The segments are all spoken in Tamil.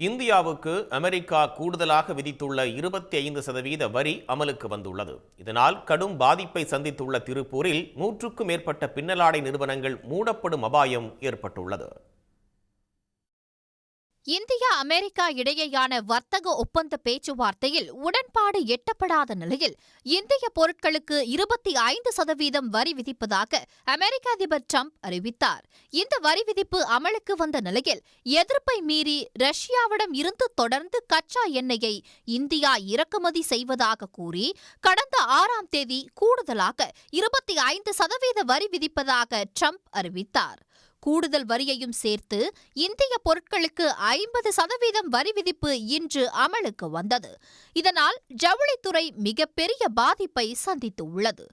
இந்தியாவுக்கு அமெரிக்கா கூடுதலாக விதித்துள்ள 25% வரி அமலுக்கு வந்துள்ளது. இதனால் கடும் பாதிப்பை சந்தித்துள்ள திருப்பூரில் 100க்கும் மேற்பட்ட பின்னலாடை நிறுவனங்கள் மூடப்படும் அபாயம் ஏற்பட்டுள்ளது. இந்தியா அமெரிக்கா இடையேயான வர்த்தக ஒப்பந்த பேச்சுவார்த்தையில் உடன்பாடு எட்டப்படாத நிலையில் இந்திய பொருட்களுக்கு 25% வரி விதிப்பதாக அமெரிக்க அதிபர் டிரம்ப் அறிவித்தார். இந்த வரி விதிப்பு அமலுக்கு வந்த நிலையில் எதிர்ப்பை மீறி ரஷ்யாவிடம் இருந்து தொடர்ந்து கச்சா எண்ணெயை இந்தியா இறக்குமதி செய்வதாக கூறி கடந்த 6ஆம் தேதி கூடுதலாக 25% வரி விதிப்பதாக டிரம்ப் அறிவித்தார். கூடுதல் வரியையும் சேர்த்து இந்திய பொருட்களுக்கு 50% வரி விதிப்பு இன்று அமலுக்கு வந்தது. இதனால் ஜவுளித்துறை மிகப்பெரிய பாதிப்பை சந்தித்துள்ளது.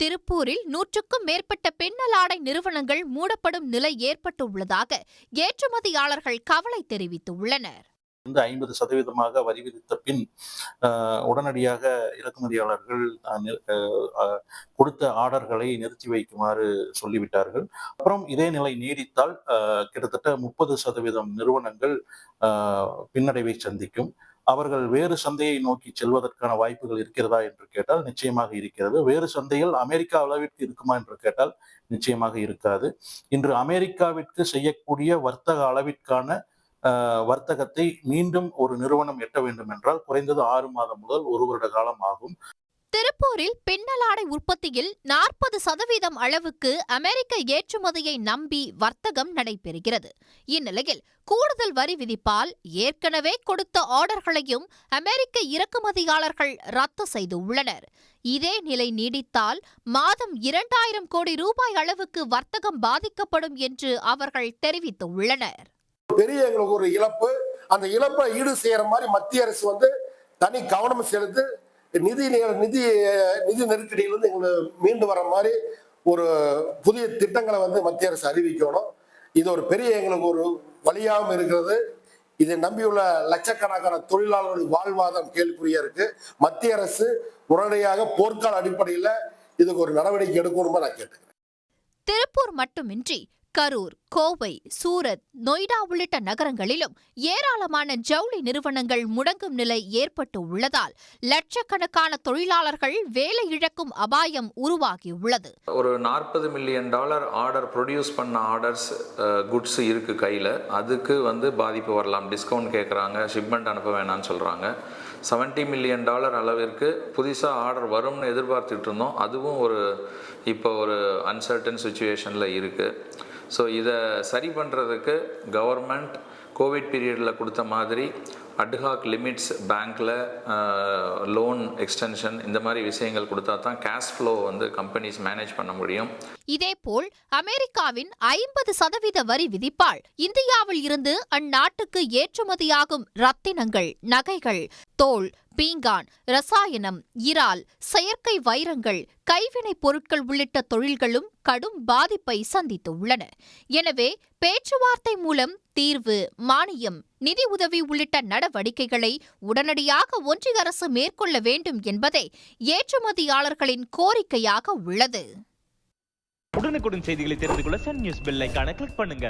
திருப்பூரில் 100க்கும் மேற்பட்ட பின்னலாடை நிறுவனங்கள் மூடப்படும் நிலை ஏற்பட்டுள்ளதாக ஏற்றுமதியாளர்கள் கவலை தெரிவித்துள்ளனர். 50% வரி விதித்த பின் உடனடியாக இறக்குமதியாளர்கள் கொடுத்த ஆர்டர்களை நிறுத்தி வைக்குமாறு சொல்லிவிட்டார்கள். அப்புறம் இதே நிலை நீடித்தால் கிட்டத்தட்ட 30% நிறுவனங்கள் பின்னடைவை சந்திக்கும். அவர்கள் வேறு சந்தையை நோக்கி செல்வதற்கான வாய்ப்புகள் இருக்கிறதா என்று கேட்டால் நிச்சயமாக இருக்கிறது. வேறு சந்தையில் அமெரிக்கா அளவிற்கு இருக்குமா என்று கேட்டால் நிச்சயமாக இருக்காது. இன்று அமெரிக்காவிற்கு செய்யக்கூடிய வர்த்தக அளவிற்கான வர்த்தகத்தை மீண்டும் ஒரு நிறுவனம் எட்ட வேண்டும் என்றால் குறைந்தது 6 மாதம் முதல் 1 வருட காலம் ஆகும். திருப்பூரில் பின்னலாடை உற்பத்தியில் 40% அளவுக்கு அமெரிக்க ஏற்றுமதியை நம்பி வர்த்தகம் நடைபெறுகிறது. இந்நிலையில் கூடுதல் வரி விதிப்பால் ஏற்கனவே கொடுத்த ஆர்டர்களையும் அமெரிக்க இறக்குமதியாளர்கள் ரத்து செய்துள்ளனர். இதே நிலை நீடித்தால் மாதம் 2000 கோடி ரூபாய் அளவுக்கு வர்த்தகம் பாதிக்கப்படும் என்று அவர்கள் தெரிவித்துள்ளனர். பெரிய எங்களுக்கு ஒரு இழப்பு. அந்த இழப்பை ஈடு செய்யற மாதிரி மத்திய அரசு தனி கவனம் செலுத்தி நிதி நெருக்கடியிலிருந்து எங்களுக்கு மீண்டு வர மாதிரி ஒரு புதிய திட்டங்களை மத்திய அரசு அறிவிக்கணும். இது ஒரு பெரிய எங்களுக்கு ஒரு வழியாகவும் இருக்கிறது. இதை நம்பியுள்ள லட்சக்கணக்கான தொழிலாளர்களுடைய வாழ்வாதாரம் கேள்விக்குறியா இருக்கு. மத்திய அரசு உடனடியாக போர்க்கால அடிப்படையில் இதுக்கு ஒரு நடவடிக்கை எடுக்கணுமா நான் கேட்டுக்கிறேன். திருப்பூர் மட்டுமின்றி கரூர், கோவை, சூரத், நொய்டா உள்ளிட்ட நகரங்களிலும் ஏராளமான ஜவுளி நிறுவனங்கள் முடங்கும் நிலை ஏற்பட்டு உள்ளதால் லட்சக்கணக்கான தொழிலாளர்கள் வேலை இழக்கும் அபாயம் உருவாகியுள்ளது. ஒரு $40 மில்லியன் ஆர்டர் ப்ரொடியூஸ் பண்ண ஆர்டர்ஸ் குட்ஸ் இருக்கு கையில். அதுக்கு பாதிப்பு வரலாம். டிஸ்கவுண்ட் கேட்குறாங்க, ஷிப்மெண்ட் அனுப்ப வேணாம்னு சொல்கிறாங்க. $70 மில்லியன் அளவிற்கு புதுசாக ஆர்டர் வரும்னு எதிர்பார்த்துட்டு இருந்தோம். அதுவும் இப்போ ஒரு அன்சர்டன் சுச்சுவேஷனில் இருக்குது. ஸோ இதை சரி பண்ணுறதுக்கு கவர்மெண்ட் கோவிட் பீரியடில் கொடுத்த மாதிரி அட்ஹாக் லிமிட்ஸ் பேங்க்கில் லோன் எக்ஸ்டென்ஷன் இந்த மாதிரி விஷயங்கள் கொடுத்தா தான் கேஷ் ஃப்ளோ கம்பெனிஸ் மேனேஜ் பண்ண முடியும். இதேபோல் அமெரிக்காவின் 50% வரி விதிப்பால் இந்தியாவில் இருந்து அந்நாட்டுக்கு ஏற்றுமதியாகும் ரத்தினங்கள், நகைகள், தோல், பீங்கான், ரசாயனம், இறால், செயற்கை வைரங்கள், கைவினைப் பொருட்கள் உள்ளிட்ட தொழில்களும் கடும் பாதிப்பை சந்தித்துள்ளன. எனவே பேச்சுவார்த்தை மூலம் தீர்வு, மானியம், நிதி உதவி உள்ளிட்ட நடவடிக்கைகளை உடனடியாக ஒன்றிய அரசு மேற்கொள்ள வேண்டும் என்பதே ஏற்றுமதியாளர்களின் கோரிக்கையாக உள்ளது. உடனுக்குடன் செய்திகளை தெரிந்து கொள்ள சன் நியூஸ் பெல் ஐகானை கிளிக் பண்ணுங்க.